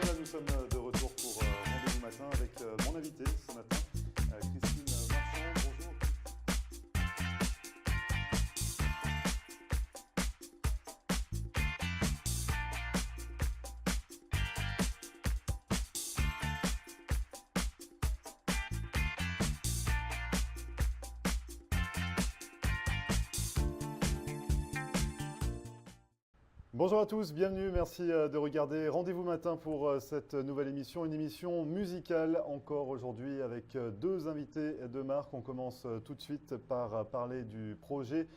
voilà, nous sommes de retour pour Rendez-vous matin avec mon invité ce matin, Christine Marchand. Bonjour. Bonjour à tous, bienvenue, merci de regarder Rendez-vous matin pour cette nouvelle émission, une émission musicale encore aujourd'hui avec deux invités de marque. On commence tout de suite par parler du projet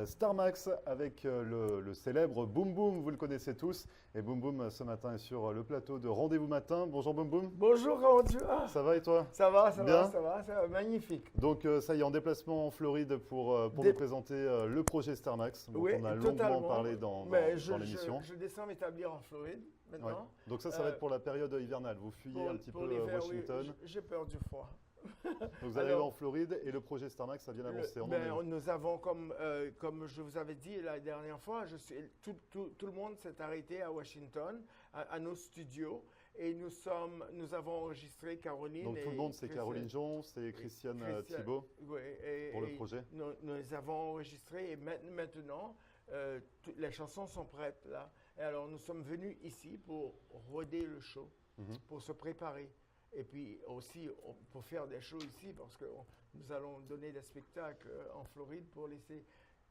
Starmax avec le célèbre Boom Boom, vous le connaissez tous. Et Boom Boom ce matin est sur le plateau de Rendez-vous matin. Bonjour Boom Boom. Bonjour, comment tu vas? Ça va et toi? Ça va, Bien. ça va, magnifique. Donc ça y est, en déplacement en Floride pour nous présenter le projet Starmax. Donc, Oui, on a totalement. longuement parlé dans l'émission. Je descends m'établir en Floride maintenant. Ouais. Donc ça va être pour la période hivernale. Vous fuyez un petit peu l'hiver, Washington. Oui, j'ai peur du froid. Donc vous arrivez en Floride et le projet Starmax, ça vient d'avancer. Nous avons, comme je vous avais dit la dernière fois, tout le monde s'est arrêté à Washington, à nos studios. Et nous avons enregistré Caroline. Donc tout le monde, c'est Caroline Jon, c'est Christiane Thibault pour le projet. Nous avons enregistré et maintenant, les chansons sont prêtes là. Et alors nous sommes venus ici pour roder le show, pour se préparer. Et puis aussi pour faire des shows ici, parce que nous allons donner des spectacles en Floride pour laisser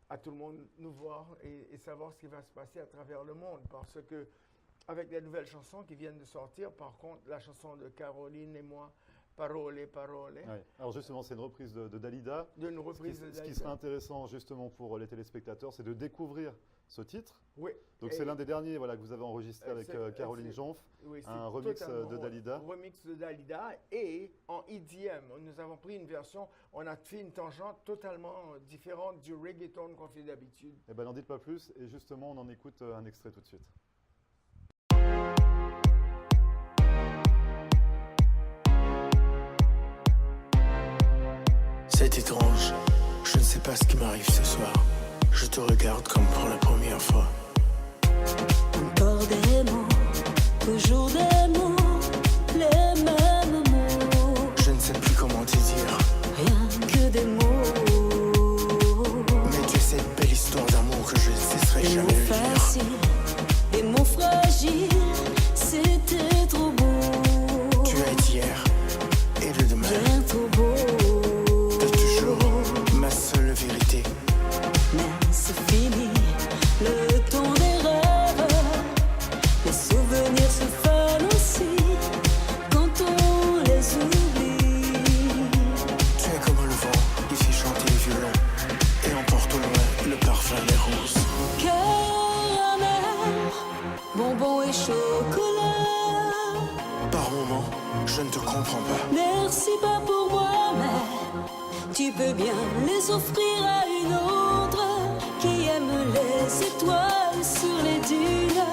à tout le monde nous voir et savoir ce qui va se passer à travers le monde. Parce que avec les nouvelles chansons qui viennent de sortir, par contre, la chanson de Caroline et moi, Parole, Parole. Ouais. Alors justement, c'est une reprise de Dalida. Une reprise Ce qui serait intéressant justement pour les téléspectateurs, c'est de découvrir ce titre. Oui. Donc c'est l'un des derniers que vous avez enregistré avec Caroline Jonf, oui, un remix de Dalida. Un remix de Dalida et en EDM. Nous avons pris une version, on a fait une tangente totalement différente du reggaeton qu'on fait d'habitude. Eh bien n'en dites pas plus et justement on en écoute un extrait tout de suite. C'est étrange, je ne sais pas ce qui m'arrive ce soir. Je te regarde comme pour la première fois. Encore des mots, toujours des mots, les mêmes mots. Je ne sais plus comment te dire. Rien que des mots. Mais tu sais cette belle histoire d'amour que je ne cesserai Des jamais mots de lire. faciles, des mots fragiles, c'était trop beau. Tu as été hier et le demain. Bien trop beau. T'es toujours ma seule vérité. Mais c'est fini, le temps des rêves. Les souvenirs se fanent aussi quand on les oublie. Tu es comme le vent, il fait chanter les violons et emporte au loin le parfum des roses. Caramel, bonbons et chocolat. Par moments, je ne te comprends pas. Merci pas pour moi, mais tu peux bien les offrir à une autre qui aime les étoiles sur les dunes.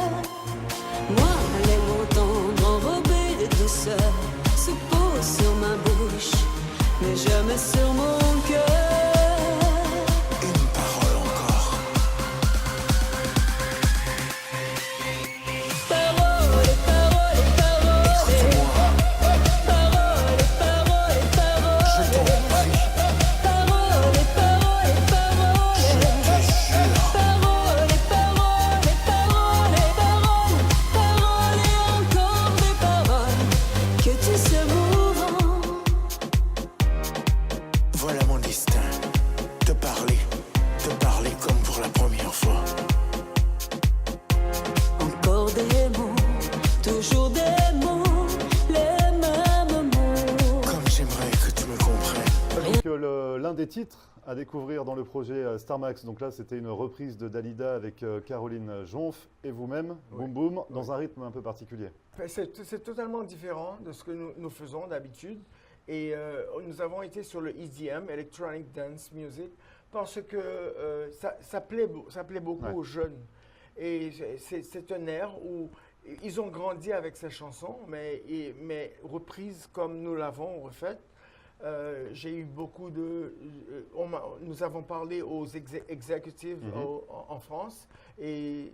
Moi, les mots tendres enrobés de douceur se posent sur ma bouche, mais jamais sur mon cœur. Une parole encore. Parole, parole, parole. Écoute-moi, Parole, parole, parole. je t'en prie, Parole, parole, parole. je te jure. Parole, parole, parole, parole. Parole et encore des paroles que tu sais mouvant. Voilà mon destin. Te parler comme pour la première fois. Encore des mots, toujours des mots, les mêmes mots. Comme j'aimerais que tu me comprennes. Donc l'un des titres à découvrir dans le projet Starmax, donc là c'était une reprise de Dalida avec Caroline Jonf et vous-même, Boom Boom, dans un rythme un peu particulier. C'est totalement différent de ce que nous faisons d'habitude. Et nous avons été sur le EDM, Electronic Dance Music, parce que ça plaît beaucoup aux jeunes. Et c'est un air où ils ont grandi avec ces chansons, mais reprises comme nous l'avons refaite. J'ai eu beaucoup de... nous avons parlé aux executives en France et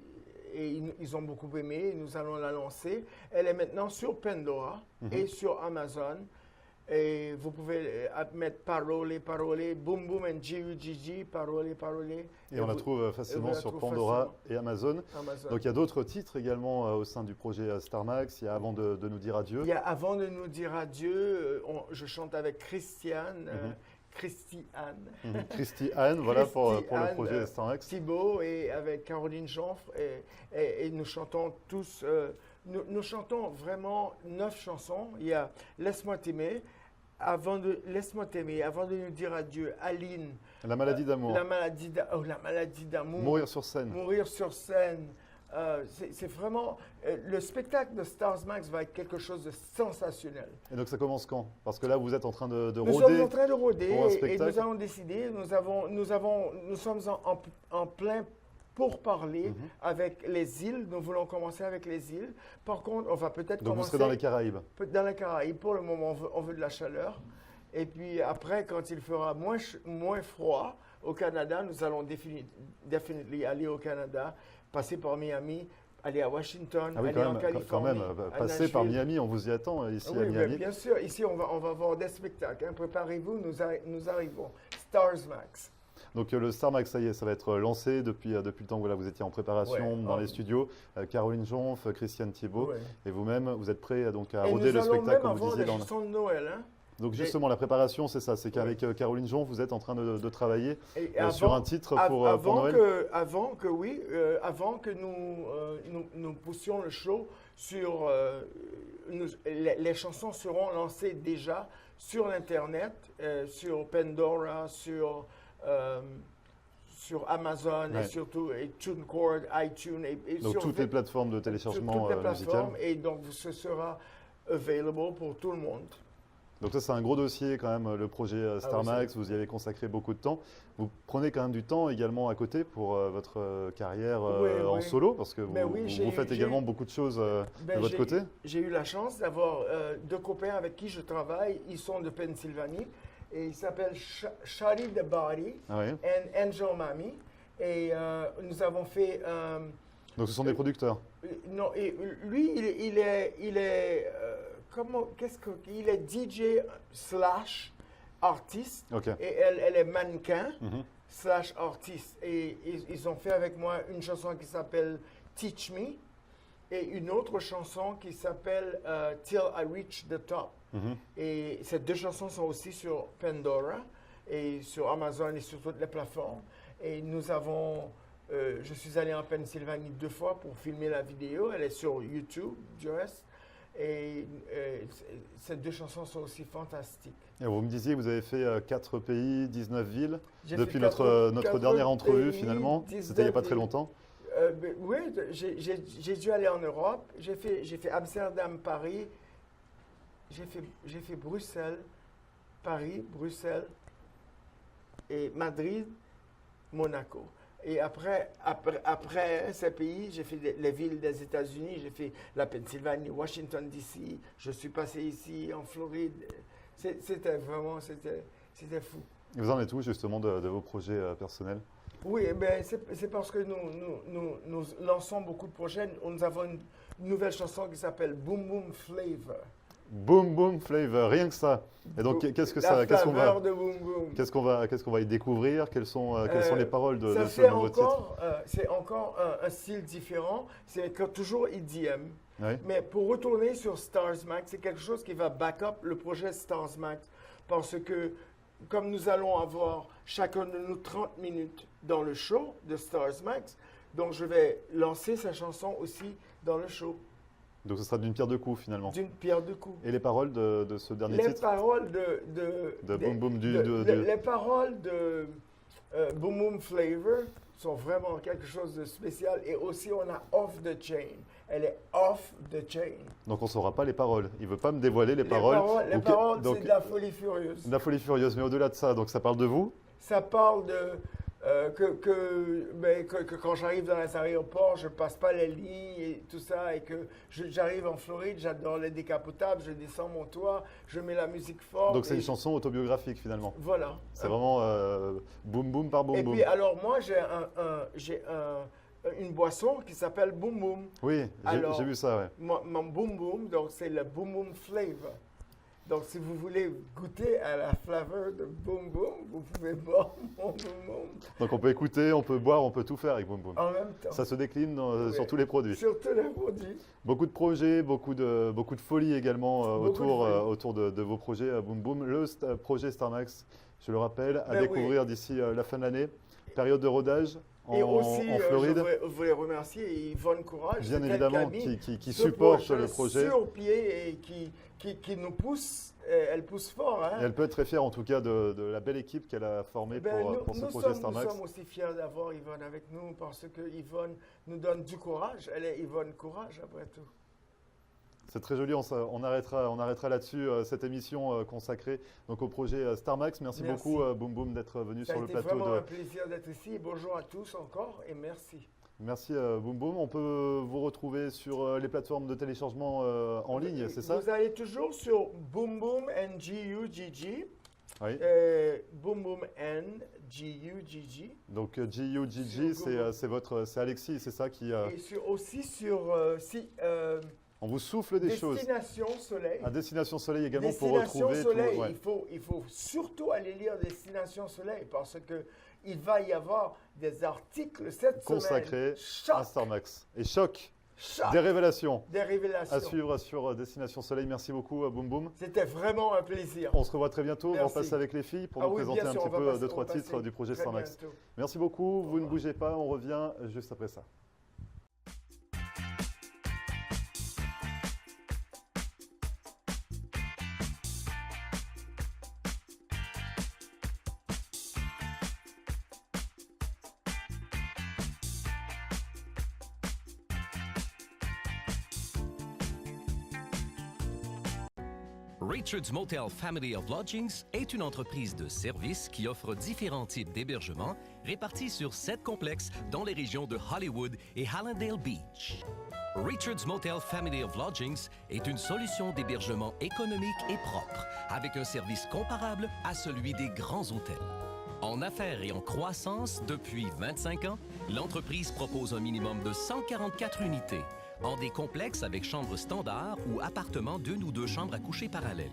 ils ont beaucoup aimé. Nous allons la lancer. Elle est maintenant sur Pandora et sur Amazon. Et vous pouvez mettre Parole, Parole, Boom Boom and G-U-G-G, Parole, Parole. Et on la trouve facilement sur Pandora et Amazon. Donc il y a d'autres titres également au sein du projet Starmax. Il y a Avant de nous dire adieu. Il y a Avant de nous dire adieu. Je chante avec Christiane. Christy-Anne, voilà pour le projet Starmax. Thibaut et avec Caroline Jonfre. Et nous chantons tous. Nous chantons vraiment 9 chansons. Il y a Laisse-moi t'aimer. Laisse-moi t'aimer, avant de nous dire adieu, Aline. La maladie d'amour. La maladie d'amour. Mourir sur scène. Mourir sur scène. C'est vraiment... le spectacle de Stars Max va être quelque chose de sensationnel. Et donc ça commence quand? Parce que là, vous êtes en train de nous rôder. Nous sommes en train de rôder et nous avons décidé, nous sommes en plein pour parler avec les îles. Nous voulons commencer avec les îles. Par contre, on va peut-être commencer... Donc vous serez dans les Caraïbes? Dans les Caraïbes. Pour le moment, on veut de la chaleur. Et puis après, quand il fera moins froid au Canada, nous allons définitivement aller au Canada, passer par Miami, aller à Washington, aller en Californie. Quand même, passer par Miami, on vous y attend ici à Miami. Bien sûr, ici on va avoir des spectacles. Préparez-vous, nous arrivons. Stars Max. Donc le Starmax, ça y est, ça va être lancé depuis le temps que vous étiez en préparation dans les studios. Caroline Jonfre, Christiane Thibaut et vous-même, vous êtes prêts donc à rôder le spectacle comme vous disiez dans chansons de Noël. Donc justement, la préparation, c'est ça, c'est qu'avec Caroline Jonfre, vous êtes en train de travailler sur un titre pour Noël. Avant que nous poussions le show sur... les chansons seront lancées déjà sur l'Internet, sur Pandora, sur Amazon et surtout TuneCore, iTunes. Donc sur toutes les plateformes de téléchargement musical. Et donc ce sera available pour tout le monde. Donc ça c'est un gros dossier quand même, le projet Starmax, vous y avez consacré beaucoup de temps. Vous prenez quand même du temps également à côté pour votre carrière en solo, parce que vous faites également beaucoup de choses de votre côté. J'ai eu la chance d'avoir 2 copains avec qui je travaille, ils sont de Pennsylvanie. Et il s'appelle Shari the Body et Angel Mami. Et nous avons fait... Donc ce sont des producteurs? Non, et lui, il est il est DJ / artiste. Et elle est mannequin / artiste. Et ils ont fait avec moi une chanson qui s'appelle Teach Me et une autre chanson qui s'appelle Till I Reach the Top. Et ces 2 chansons sont aussi sur Pandora et sur Amazon et sur toutes les plateformes. Et nous avons, je suis allé en Pennsylvanie 2 fois pour filmer la vidéo. Elle est sur YouTube, du reste. Et ces 2 chansons sont aussi fantastiques. Et vous me disiez que vous avez fait 4 pays, 19 villes depuis notre dernière entrevue finalement. C'était il n'y a pas très longtemps. Oui, j'ai dû aller en Europe. J'ai fait Amsterdam, Paris. J'ai fait Bruxelles, Paris, Bruxelles et Madrid, Monaco. Et après ces pays, j'ai fait les villes des États-Unis, j'ai fait la Pennsylvanie, Washington DC, je suis passé ici en Floride. C'était fou. Et vous en êtes où justement de vos projets personnels? Oui, c'est parce que nous lançons beaucoup de projets. Nous avons une nouvelle chanson qui s'appelle Boom Boom Flavor. Boom Boom Flavor, rien que ça. Et donc qu'est-ce qu'on va y découvrir? Quelles sont les paroles de ce nouveau titre? C'est encore un style différent. C'est toujours EDM. Oui. Mais pour retourner sur Stars Max, c'est quelque chose qui va back up le projet Stars Max. Parce que comme nous allons avoir chacun de nous 30 minutes dans le show de Stars Max, donc je vais lancer sa chanson aussi dans le show. Donc ce sera d'une pierre deux coups finalement. D'une pierre deux coups. Et les paroles de ce dernier titre? Les paroles les paroles de Boom Boom Flavor sont vraiment quelque chose de spécial. Et aussi on a Off the Chain. Elle est off the chain. Donc on ne saura pas les paroles. Il ne veut pas me dévoiler les paroles. Les paroles, c'est de la folie furieuse. De la folie furieuse. Mais au-delà de ça, donc ça parle de vous? Ça parle de que quand j'arrive dans les aéroports, je ne passe pas les lignes et tout ça. Et que j'arrive en Floride, j'adore les décapotables, je descends mon toit, je mets la musique forte. Donc c'est une chanson autobiographique finalement. Voilà. C'est vraiment boum boum par boum boum. Et puis alors moi, j'ai une boisson qui s'appelle Boom Boom. Oui, Alors, j'ai vu ça, ouais. Mon Boom Boom, donc c'est le Boom Boom flavor. Donc, si vous voulez goûter à la flavor de Boom Boom, vous pouvez boire mon Boom Boom Donc on peut écouter, on peut boire, on peut tout faire avec Boom Boom. en même temps. Ça se décline Ouais. sur tous les produits. Sur tous les produits. Beaucoup de projets, beaucoup de folie également Beaucoup de folie. autour de vos projets Boom Boom. Le projet Starmax, je le rappelle, à Ben découvrir d'ici la fin de l'année. Période de rodage Et aussi, en Floride. je voulais remercier Yvonne Courage. Bien c'est elle évidemment, qui a mis qui ce supporte le projet. sur pied et qui nous pousse. Elle pousse fort. Hein? Et elle peut être très fière en tout cas de la belle équipe qu'elle a formée pour ce projet Nous Starmax. sommes aussi fiers d'avoir Yvonne avec nous parce que Yvonne nous donne du courage. Elle est Yvonne Courage après tout. C'est très joli, on arrêtera là-dessus cette émission consacrée donc, au projet Starmax. Merci beaucoup Boom Boom d'être venu Ça sur a le été plateau. vraiment un plaisir d'être ici. Bonjour à tous encore et merci. Merci Boom Boom. On peut vous retrouver sur les plateformes de téléchargement en ligne, c'est ça? Vous allez toujours sur Boom Boom NGUGG. Oui. Boom Boom NGUGG. Donc GUGG, c'est Alexis, c'est ça qui. Et aussi sur On vous souffle des choses. Destination Soleil. À Destination Soleil également pour Destination retrouver. Soleil, ouais. il faut surtout aller lire Destination Soleil parce que il va y avoir des articles cette Consacrés semaine. à Starmax. Et choc, Choc. des révélations Des révélations. à suivre sur Destination Soleil. Merci beaucoup Boom Boom. C'était vraiment un plaisir. On se revoit très bientôt. On va Merci. passer avec les filles pour Ah nous oui, présenter bien un sûr, petit on va peu passer- deux, on trois va titres passer du projet très Starmax. bientôt. Merci beaucoup. Vous ne bougez pas. On revient juste après ça. Richard's Motel Family of Lodgings est une entreprise de services qui offre différents types d'hébergements répartis sur 7 complexes dans les régions de Hollywood et Hallandale Beach. Richard's Motel Family of Lodgings est une solution d'hébergement économique et propre, avec un service comparable à celui des grands hôtels. En affaires et en croissance depuis 25 ans, l'entreprise propose un minimum de 144 unités, en des complexes avec chambres standards ou appartements d'une ou deux chambres à coucher parallèles.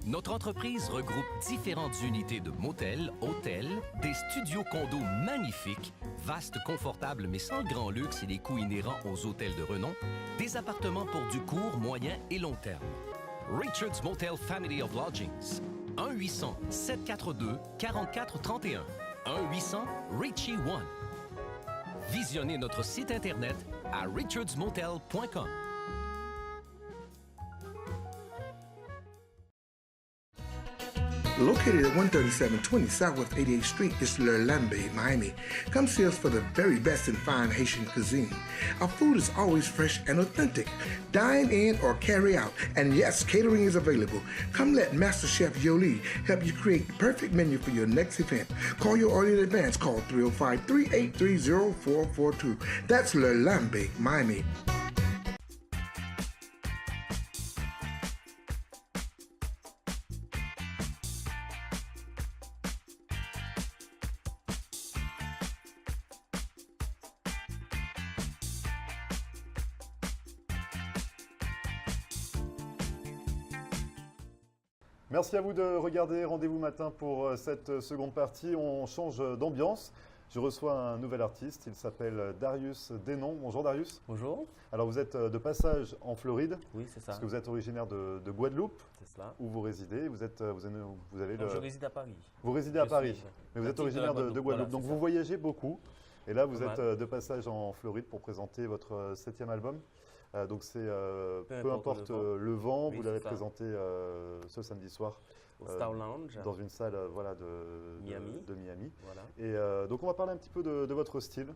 Notre entreprise regroupe différentes unités de motels, hôtels, des studios condos magnifiques, vastes, confortables mais sans le grand luxe et les coûts inhérents aux hôtels de renom, des appartements pour du court, moyen et long terme. Richard's Motel Family of Lodgings. 1-800-742-4431. 1-800-RICHIE-1. Visionnez notre site Internet à richardsmotel.com. Located at 13720 Southwest 88th Street is Le Lambe, Miami. Come see us for the very best in fine Haitian cuisine. Our food is always fresh and authentic. Dine in or carry out. And yes, catering is available. Come let Master Chef Yoli help you create the perfect menu for your next event. Call your order in advance. Call 305-383-0442. That's Le Lambe, Miami. Merci à vous de regarder Rendez-vous matin pour cette seconde partie. On change d'ambiance. Je reçois un nouvel artiste, il s'appelle Darius Denon. Bonjour Darius. Bonjour. Alors vous êtes de passage en Floride, Oui, c'est ça. parce que vous êtes originaire de Guadeloupe, C'est cela. où vous résidez. Vous avez Non, je réside à Paris. vous résidez à Je Paris, suis mais vous êtes natif originaire de Guadeloupe. Guadeloupe. Voilà, Donc c'est vous ça. voyagez beaucoup. Et là, vous Pas êtes mal. de passage en Floride pour présenter votre 7e album. Donc c'est Peu Peu importe importe le le vent, Oui, vous l'avez c'est ça. présenté ce samedi soir Au Star Lounge. dans une salle voilà, Miami. de Miami. Voilà. Et donc on va parler un petit peu de votre style,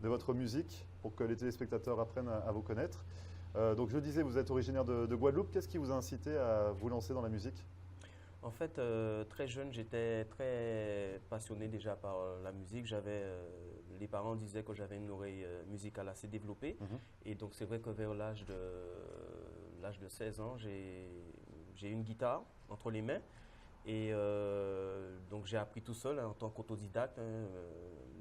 de votre musique, pour que les téléspectateurs apprennent à vous connaître. Donc je le disais, vous êtes originaire de Guadeloupe. Qu'est-ce qui vous a incité à vous lancer dans la musique? En fait, très jeune, j'étais très passionné déjà par la musique. Les parents disaient que j'avais une oreille musicale assez développée. Mhm. Et donc, c'est vrai que vers l'âge de 16 ans, j'ai une guitare entre les mains. Et donc, j'ai appris tout seul hein, en tant qu'autodidacte.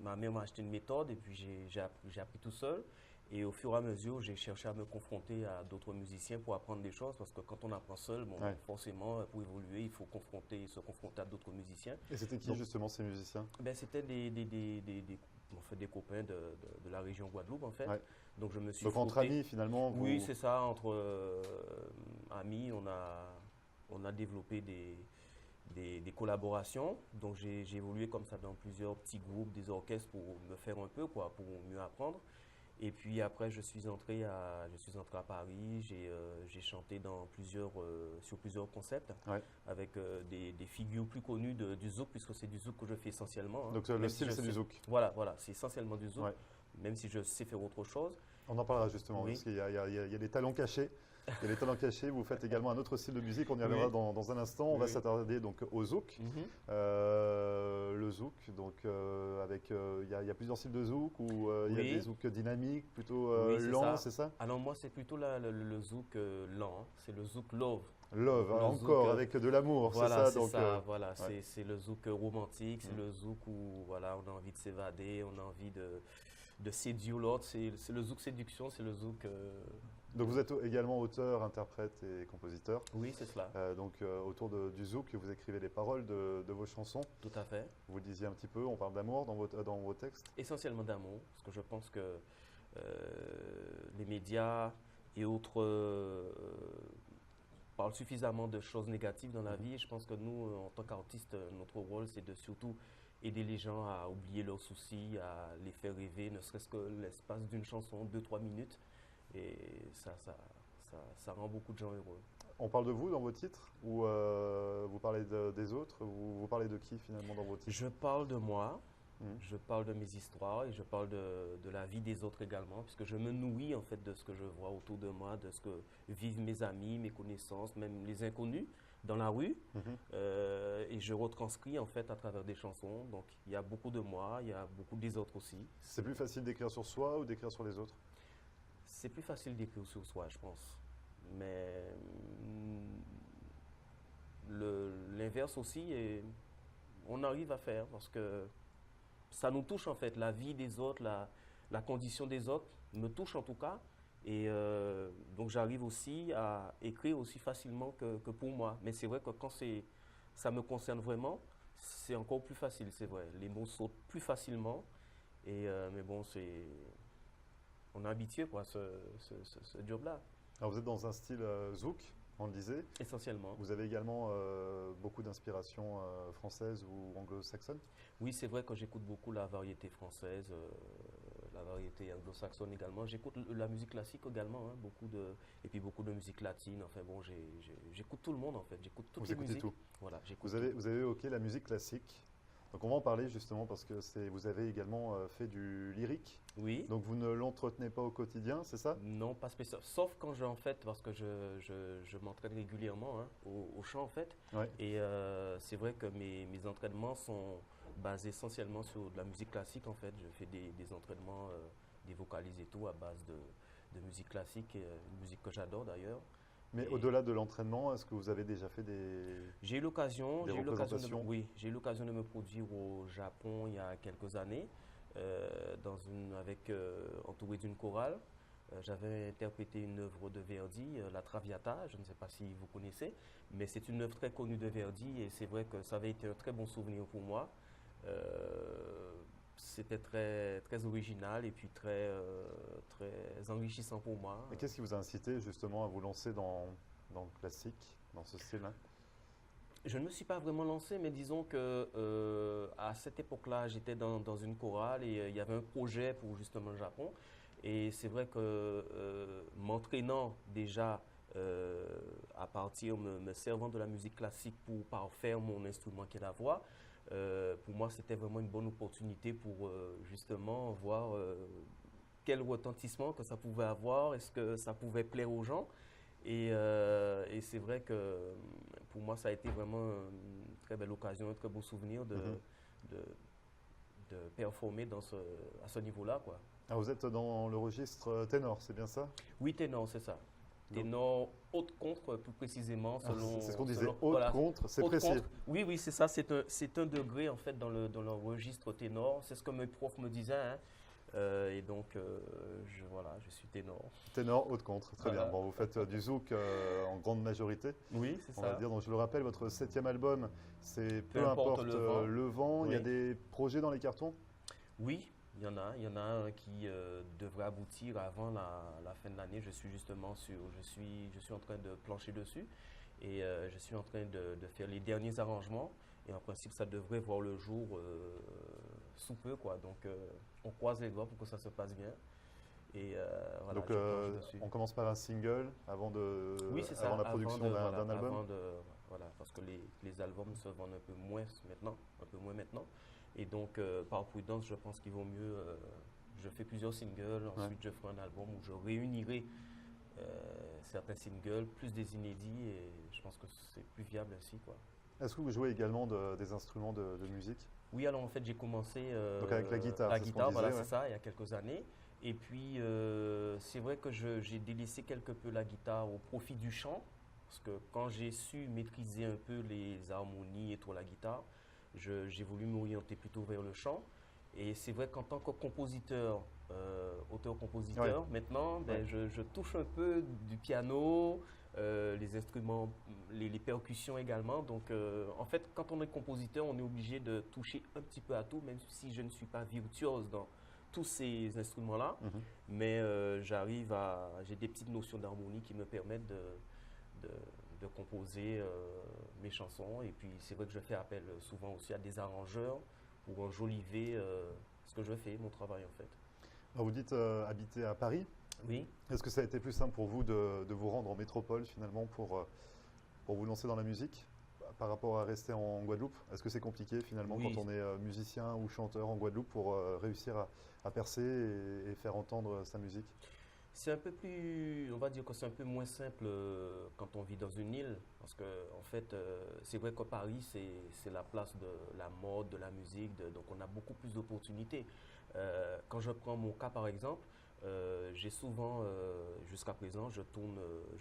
ma mère m'a acheté une méthode et puis j'ai appris tout seul. Et au fur et à mesure, j'ai cherché à me confronter à d'autres musiciens pour apprendre des choses parce que quand on apprend seul, bon, forcément, pour évoluer, il faut se confronter à d'autres musiciens. Et c'était qui justement ces musiciens? C'était des copains de la région Guadeloupe en fait. Ouais. Donc je me suis Donc entre amis finalement Oui, c'est ça, entre amis, on a développé des collaborations. Donc j'ai évolué comme ça dans plusieurs petits groupes, des orchestres pour me faire un peu, quoi, pour mieux apprendre. Et puis après, je suis entré à Paris, j'ai chanté sur plusieurs concepts avec des figures plus connues du zouk, puisque c'est du zouk que je fais essentiellement. Donc le style, c'est du zouk. Voilà, c'est essentiellement du zouk, même si je sais faire autre chose. On en parlera justement, parce qu'il y a des talents cachés. Il y a des talents cachés. Vous faites également un autre style de musique, on y reviendra dans un instant. On va s'attarder donc au zouk. Le zouk, donc il y a plusieurs styles de zouk, ou il y a des zouks dynamiques, plutôt lents, c'est ça? Alors moi, c'est plutôt le zouk lent, c'est le zouk love. Love, encore, avec de l'amour, voilà, c'est ça? Voilà, c'est le zouk romantique, c'est le zouk où voilà, on a envie de s'évader, on a envie de séduire l'autre, c'est le zouk séduction, c'est le zouk... Donc vous êtes également auteur, interprète et compositeur. Oui, c'est cela. Donc autour du zouk, vous écrivez les paroles de vos chansons. Tout à fait. Vous le disiez un petit peu, on parle d'amour dans vos textes? Essentiellement d'amour, parce que je pense que les médias et autres parlent suffisamment de choses négatives dans la vie. Et je pense que nous, en tant qu'artistes, notre rôle, c'est de surtout aider les gens à oublier leurs soucis, à les faire rêver, ne serait-ce que l'espace d'une chanson, 2-3 minutes. Et ça rend beaucoup de gens heureux. On parle de vous dans vos titres, ou vous parlez des autres, vous parlez de qui finalement dans vos titres? Je parle de moi, je parle de mes histoires et je parle de la vie des autres également, puisque je me nourris en fait de ce que je vois autour de moi, de ce que vivent mes amis, mes connaissances, même les inconnus dans la rue. Et je retranscris en fait à travers des chansons. Donc il y a beaucoup de moi, il y a beaucoup des autres aussi. C'est plus facile d'écrire sur soi ou d'écrire sur les autres? C'est plus facile d'écrire sur soi, je pense. Mais l'inverse aussi, on arrive à faire parce que ça nous touche en fait. La vie des autres, la condition des autres me touche en tout cas. Et donc j'arrive aussi à écrire aussi facilement que pour moi. Mais c'est vrai que quand ça me concerne vraiment, c'est encore plus facile, c'est vrai. Les mots sautent plus facilement. Mais bon, on est habitué quoi, ce job-là. Alors vous êtes dans un style zouk, on le disait. Essentiellement. Vous avez également beaucoup d'inspiration française ou anglo-saxonne? Oui, c'est vrai que j'écoute beaucoup la variété française, la variété anglo-saxonne également. J'écoute la musique classique également, hein, et puis beaucoup de musique latine. Enfin bon, j'écoute tout le monde en fait. J'écoute toutes les musiques. Vous écoutez tout. Voilà, j'écoute vous avez évoqué la musique classique. Donc on va en parler justement parce que vous avez également fait du lyrique. Oui. Donc vous ne l'entretenez pas au quotidien, c'est ça? Non, pas spécialement. Sauf quand en fait, parce que je m'entraîne régulièrement hein, au chant en fait. Ouais. Et c'est vrai que mes entraînements sont basés essentiellement sur de la musique classique en fait. Je fais des entraînements, des vocalises et tout à base de musique classique, une musique que j'adore d'ailleurs. Mais au-delà de l'entraînement, est-ce que vous avez déjà fait J'ai eu l'occasion de me produire au Japon il y a quelques années, entouré d'une chorale. J'avais interprété une œuvre de Verdi, La Traviata, je ne sais pas si vous connaissez, mais c'est une œuvre très connue de Verdi et c'est vrai que ça avait été un très bon souvenir pour moi. C'était très, très original et puis très enrichissant pour moi. Et qu'est-ce qui vous a incité justement à vous lancer dans le classique, dans ce style-là? Je ne me suis pas vraiment lancé, mais disons que à cette époque-là, j'étais dans une chorale et il y avait un projet pour justement le Japon. Et c'est vrai que m'entraînant déjà à partir, me servant de la musique classique pour parfaire mon instrument qui est la voix, pour moi, c'était vraiment une bonne opportunité pour justement voir quel retentissement que ça pouvait avoir, est-ce que ça pouvait plaire aux gens. Et c'est vrai que pour moi, ça a été vraiment une très belle occasion, un très beau souvenir de performer à ce niveau-là, quoi. Alors vous êtes dans le registre ténor, c'est bien ça? Oui, ténor, c'est ça. ténor, haute contre, plus précisément, selon... C'est ce qu'on disait, selon- haute voilà. contre, c'est Haute précis. contre. Oui, c'est ça. C'est un degré, en fait, dans le registre ténor. C'est ce que mes profs me disaient. Hein. Et donc, je suis ténor. Ténor, haute contre, très Voilà. bien. Bon, vous faites du zouk en grande majorité, Oui, c'est on ça. va dire. Donc, je le rappelle, votre 7e album, c'est Peu importe importe le vent. le vent. Il y a Oui. des projets dans les cartons? Oui, il y en a. Il y en a un qui devrait aboutir avant la fin de l'année. Je suis en train de plancher dessus et je suis en train de faire les derniers arrangements. Et en principe, ça devrait voir le jour sous peu, quoi. Donc, on croise les doigts pour que ça se passe bien. Et voilà, Donc, je planche dessus. on commence par un single avant Oui, c'est ça. avant la production d'un album. Voilà, parce que les albums se vendent un peu moins maintenant. Et donc, par prudence, je pense qu'il vaut mieux. Je fais plusieurs singles, ensuite je ferai un album où je réunirai certains singles, plus des inédits, et je pense que c'est plus viable ainsi, quoi. Est-ce que vous jouez également des instruments de musique? Oui, alors en fait, j'ai commencé Donc avec la guitare, la c'est ce qu'on guitare, voilà, disait, c'est ça, il y a quelques années. Et puis, c'est vrai que j'ai délaissé quelque peu la guitare au profit du chant, parce que quand j'ai su maîtriser un peu les harmonies et tout la guitare, j'ai voulu m'orienter plutôt vers le chant. Et c'est vrai qu'en tant que compositeur, auteur-compositeur, maintenant, je touche un peu du piano, les instruments, les percussions également. Donc, en fait, quand on est compositeur, on est obligé de toucher un petit peu à tout, même si je ne suis pas virtuose dans tous ces instruments-là. Mais j'ai des petites notions d'harmonie qui me permettent de composer mes chansons. Et puis, c'est vrai que je fais appel souvent aussi à des arrangeurs pour enjoliver ce que je fais, mon travail, en fait. Alors, vous dites habiter à Paris. Oui. Est-ce que ça a été plus simple pour vous de vous rendre en métropole finalement pour vous lancer dans la musique par rapport à rester en Guadeloupe? Est-ce que c'est compliqué finalement Oui. quand on est musicien ou chanteur en Guadeloupe pour réussir à percer et faire entendre sa musique? C'est un peu plus, on va dire que c'est un peu moins simple quand on vit dans une île, parce que en fait, c'est vrai que Paris, c'est la place de la mode, de la musique, donc on a beaucoup plus d'opportunités. Quand je prends mon cas par exemple, j'ai souvent, jusqu'à présent, je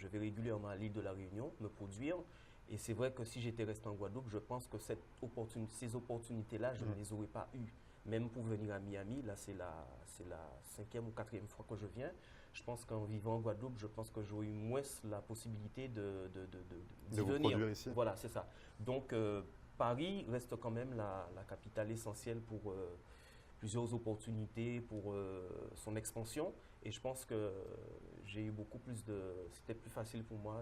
vais régulièrement à l'île de la Réunion me produire. Et c'est vrai que si j'étais resté en Guadeloupe, je pense que ces opportunités-là, je ne les aurais pas eues. Même pour venir à Miami, là c'est la 5e ou 4e fois que je viens. Je pense qu'en vivant en Guadeloupe, je pense que j'aurais eu moins la possibilité d'y vous venir. produire ici. Voilà, c'est ça. Donc Paris reste quand même la capitale essentielle pour plusieurs opportunités, pour son expansion. Et je pense que j'ai eu beaucoup plus c'était plus facile pour moi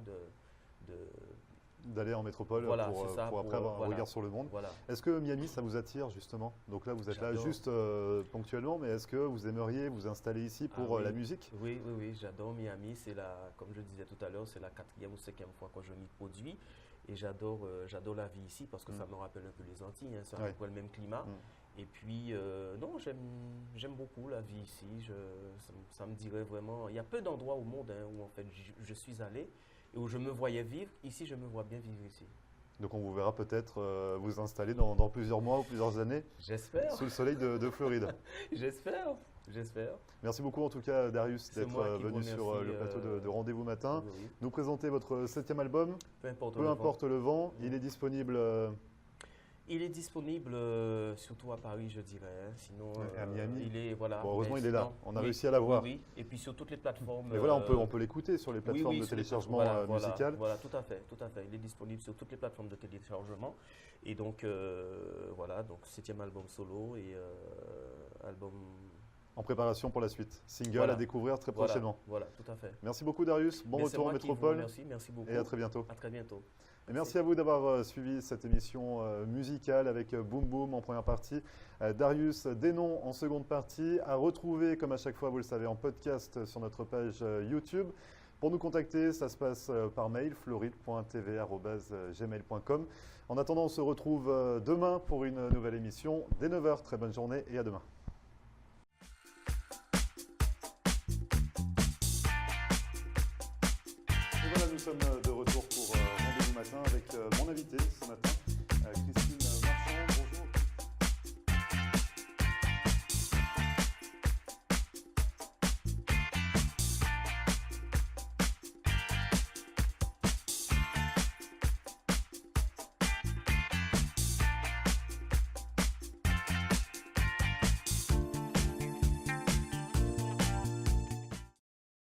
d'aller en métropole Voilà, pour c'est ça, après avoir un voilà. regard sur le monde. Voilà. Est-ce que Miami, ça vous attire justement? Donc là, vous êtes là J'adore. juste ponctuellement, mais est-ce que vous aimeriez vous installer ici pour oui. la musique? Oui, j'adore Miami. Comme je disais tout à l'heure, c'est la 4e ou 5e fois que je m'y produis. Et j'adore la vie ici parce que ça me rappelle un peu les Antilles. Hein, c'est à peu près le même climat. Et puis, non, j'aime beaucoup la vie ici. Ça me dirait vraiment... Il y a peu d'endroits au monde où en fait je suis allé et où je me voyais vivre. Ici, je me vois bien vivre ici. Donc on vous verra peut-être vous installer dans plusieurs mois ou plusieurs années J'espère. sous le soleil de Floride. J'espère. Merci beaucoup en tout cas Darius C'est d'être moi qui venu vous sur remercie, le plateau de Rendez-vous Matin. Oui. Nous présenter votre 7e album, Peu importe Peu le vent. importe le vent. Il est disponible Il est disponible surtout à Paris, je dirais. Hein. Sinon, à Miami. il est voilà. Bon, heureusement, Mais il est là. sinon, On a réussi à l'avoir. Oui. Et puis sur toutes les plateformes. Mais voilà, on peut l'écouter sur les plateformes de sur les téléchargement plateformes, musical. Voilà, tout à fait. Il est disponible sur toutes les plateformes de téléchargement. Et donc, voilà, donc 7e album solo et album. En préparation pour la suite. Single Voilà. à découvrir très prochainement. Voilà, tout à fait. Merci beaucoup Darius. Bon Mais c'est retour en moi qui vous métropole. Merci beaucoup. Et à très bientôt. À très bientôt. Et merci à vous d'avoir suivi cette émission musicale avec Boom Boom en première partie, Darius Denon en seconde partie, à retrouver comme à chaque fois, vous le savez, en podcast sur notre page YouTube. Pour nous contacter, ça se passe par mail, floride.tv@gmail.com. En attendant, on se retrouve demain pour une nouvelle émission dès 9h. Très bonne journée et à demain. Et voilà, nous sommes de retour pour Rendez-vous Matin avec mon invité ce matin,